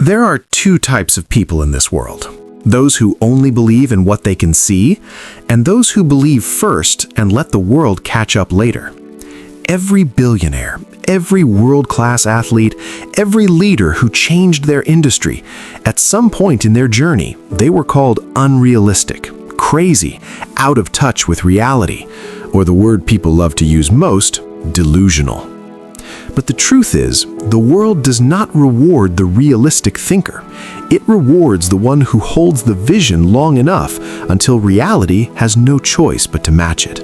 There are two types of people in this world. Those who only believe in what they can see, and those who believe first and let the world catch up later. Every billionaire, every world-class athlete, every leader who changed their industry, at some point in their journey, they were called unrealistic, crazy, out of touch with reality, or the word people love to use most, delusional. But the truth is, the world does not reward the realistic thinker. It rewards the one who holds the vision long enough until reality has no choice but to match it.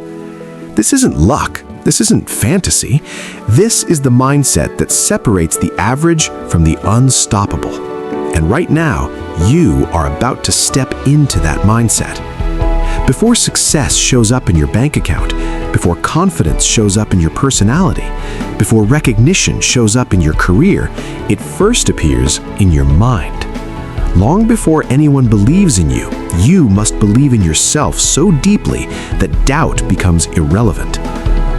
This isn't luck. This isn't fantasy. This is the mindset that separates the average from the unstoppable. And right now, you are about to step into that mindset. Before success shows up in your bank account, before confidence shows up in your personality, before recognition shows up in your career, it first appears in your mind. Long before anyone believes in you, you must believe in yourself so deeply that doubt becomes irrelevant.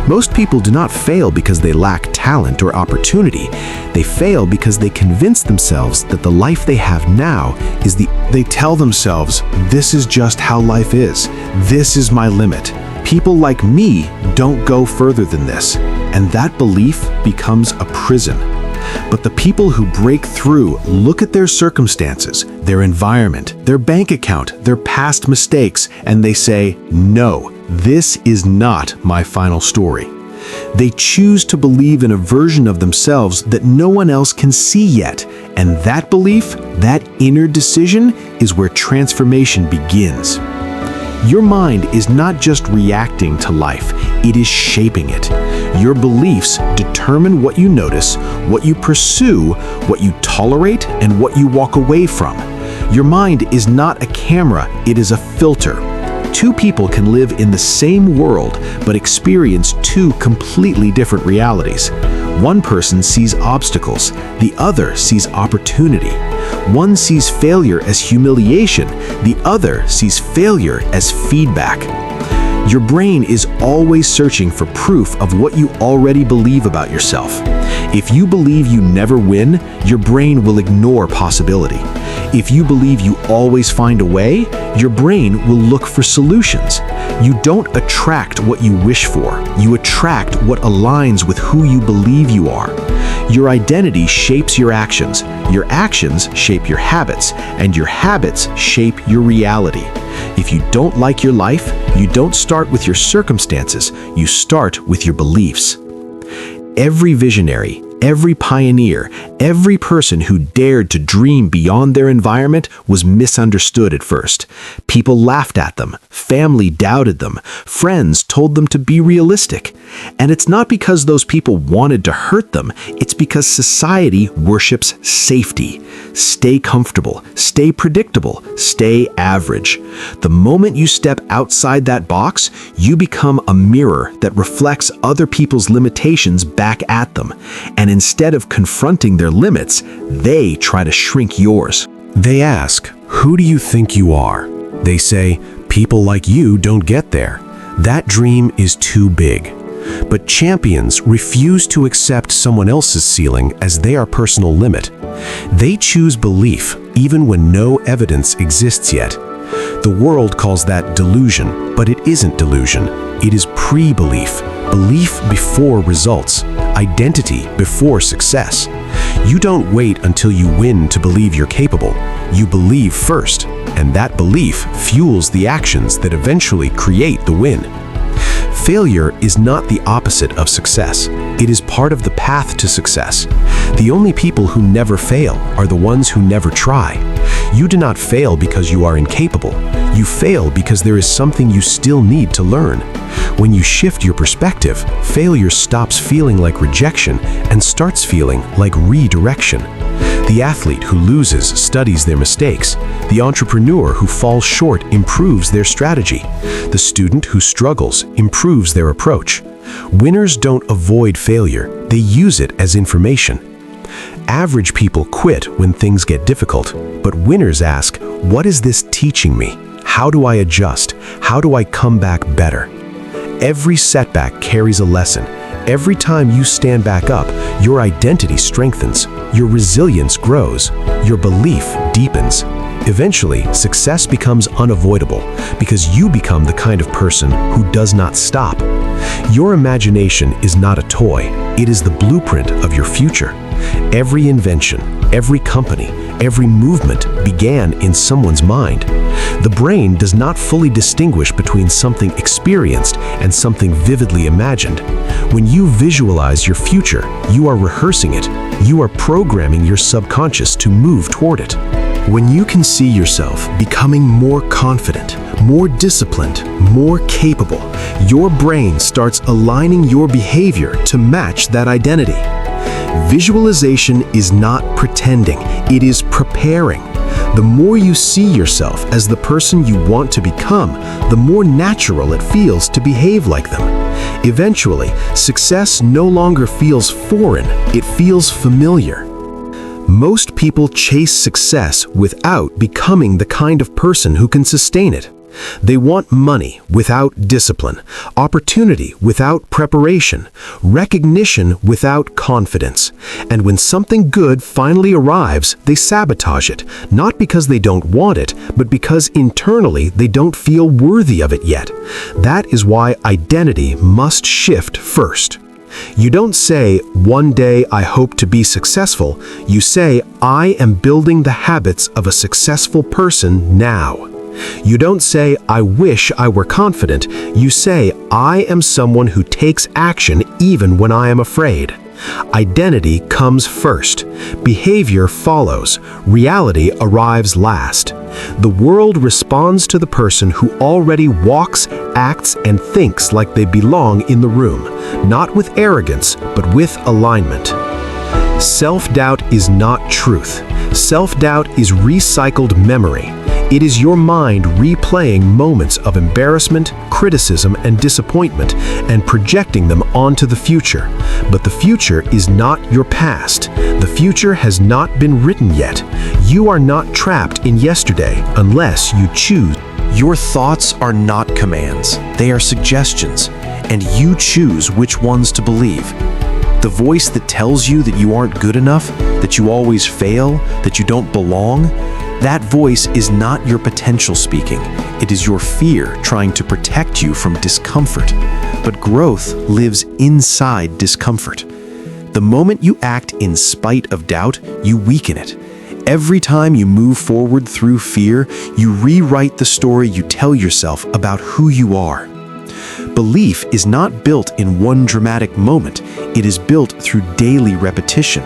Most people do not fail because they lack talent or opportunity. They fail because they convince themselves that the life they have now is They tell themselves, this is just how life is. This is my limit. People like me don't go further than this. And that belief becomes a prison. But the people who break through look at their circumstances, their environment, their bank account, their past mistakes, and they say, no, this is not my final story. They choose to believe in a version of themselves that no one else can see yet. And that belief, that inner decision, is where transformation begins. Your mind is not just reacting to life, it is shaping it. Your beliefs determine what you notice, what you pursue, what you tolerate, and what you walk away from. Your mind is not a camera, it is a filter. Two people can live in the same world but experience two completely different realities. One person sees obstacles, the other sees opportunity. One sees failure as humiliation, the other sees failure as feedback. Your brain is always searching for proof of what you already believe about yourself. If you believe you never win, your brain will ignore possibility. If you believe you always find a way, your brain will look for solutions. You don't attract what you wish for. You attract what aligns with who you believe you are. Your identity shapes your actions shape your habits, and your habits shape your reality. If you don't like your life, you don't start with your circumstances, you start with your beliefs. Every visionary, every pioneer, every person who dared to dream beyond their environment was misunderstood at first. People laughed at them, family doubted them, friends told them to be realistic. And it's not because those people wanted to hurt them, it's because society worships safety. Stay comfortable, stay predictable, stay average. The moment you step outside that box, you become a mirror that reflects other people's limitations back at them. And instead of confronting their limits, they try to shrink yours. They ask, who do you think you are? They say, people like you don't get there. That dream is too big. But champions refuse to accept someone else's ceiling as their personal limit. They choose belief even when no evidence exists yet. The world calls that delusion, but it isn't delusion. It is pre-belief, belief before results, identity before success. You don't wait until you win to believe you're capable. You believe first, and that belief fuels the actions that eventually create the win. Failure is not the opposite of success. It is part of the path to success. The only people who never fail are the ones who never try. You do not fail because you are incapable. You fail because there is something you still need to learn. When you shift your perspective, failure stops feeling like rejection and starts feeling like redirection. The athlete who loses studies their mistakes. The entrepreneur who falls short improves their strategy. The student who struggles improves their approach. Winners don't avoid failure, they use it as information. Average people quit when things get difficult, but winners ask, what is this teaching me? How do I adjust? How do I come back better? Every setback carries a lesson. Every time you stand back up, your identity strengthens, your resilience grows, your belief deepens. Eventually, success becomes unavoidable because you become the kind of person who does not stop. Your imagination is not a toy, it is the blueprint of your future. Every invention, every company, every movement began in someone's mind. The brain does not fully distinguish between something experienced and something vividly imagined. When you visualize your future, you are rehearsing it. You are programming your subconscious to move toward it. When you can see yourself becoming more confident, more disciplined, more capable, your brain starts aligning your behavior to match that identity. Visualization is not pretending, it is preparing. The more you see yourself as the person you want to become, the more natural it feels to behave like them. Eventually, success no longer feels foreign, it feels familiar. Most people chase success without becoming the kind of person who can sustain it. They want money without discipline, opportunity without preparation, recognition without confidence. And when something good finally arrives, they sabotage it, not because they don't want it, but because internally they don't feel worthy of it yet. That is why identity must shift first. You don't say, "One day I hope to be successful." You say, "I am building the habits of a successful person now." You don't say, "I wish I were confident." You say, "I am someone who takes action even when I am afraid." Identity comes first. Behavior follows. Reality arrives last. The world responds to the person who already walks, acts, and thinks like they belong in the room, not with arrogance, but with alignment. Self-doubt is not truth. Self-doubt is recycled memory. It is your mind replaying moments of embarrassment, criticism, and disappointment and projecting them onto the future. But the future is not your past. The future has not been written yet. You are not trapped in yesterday unless you choose. Your thoughts are not commands. They are suggestions, and you choose which ones to believe. The voice that tells you that you aren't good enough, that you always fail, that you don't belong, that voice is not your potential speaking. It is your fear trying to protect you from discomfort. But growth lives inside discomfort. The moment you act in spite of doubt, you weaken it. Every time you move forward through fear, you rewrite the story you tell yourself about who you are. Belief is not built in one dramatic moment. It is built through daily repetition.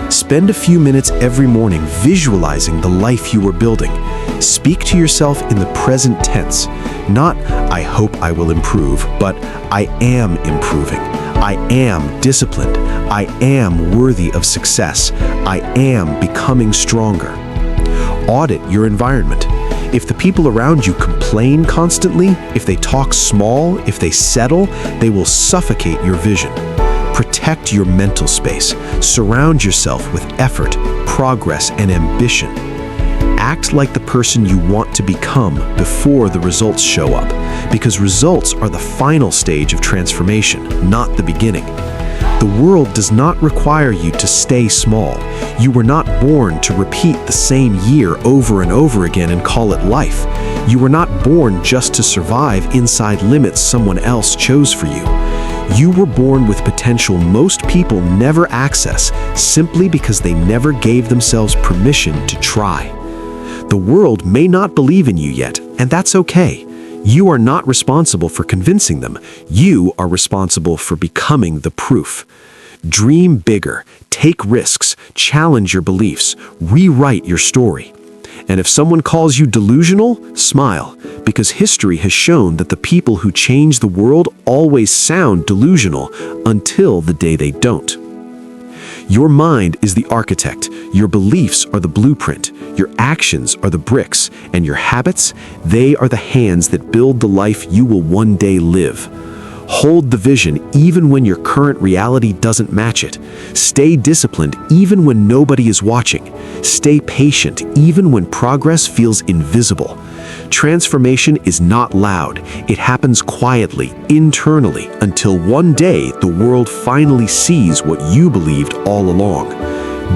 Spend a few minutes every morning visualizing the life you are building. Speak to yourself in the present tense. Not, "I hope I will improve," but "I am improving. I am disciplined. I am worthy of success. I am becoming stronger." Audit your environment. If the people around you complain constantly, if they talk small, if they settle, they will suffocate your vision. Protect your mental space. Surround yourself with effort, progress, and ambition. Act like the person you want to become before the results show up, because results are the final stage of transformation, not the beginning. The world does not require you to stay small. You were not born to repeat the same year over and over again and call it life. You were not born just to survive inside limits someone else chose for you. You were born with potential most people never access simply because they never gave themselves permission to try. The world may not believe in you yet, and that's okay. You are not responsible for convincing them. You are responsible for becoming the proof. Dream bigger, take risks, challenge your beliefs, rewrite your story. And if someone calls you delusional, smile, because history has shown that the people who change the world always sound delusional until the day they don't. Your mind is the architect, your beliefs are the blueprint, your actions are the bricks, and your habits, they are the hands that build the life you will one day live. Hold the vision even when your current reality doesn't match it. Stay disciplined even when nobody is watching. Stay patient even when progress feels invisible. Transformation is not loud. It happens quietly, internally, until one day the world finally sees what you believed all along.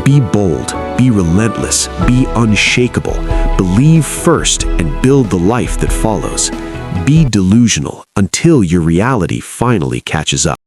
Be bold, Be relentless, be unshakable, believe first and build the life that follows. Be delusional until your reality finally catches up.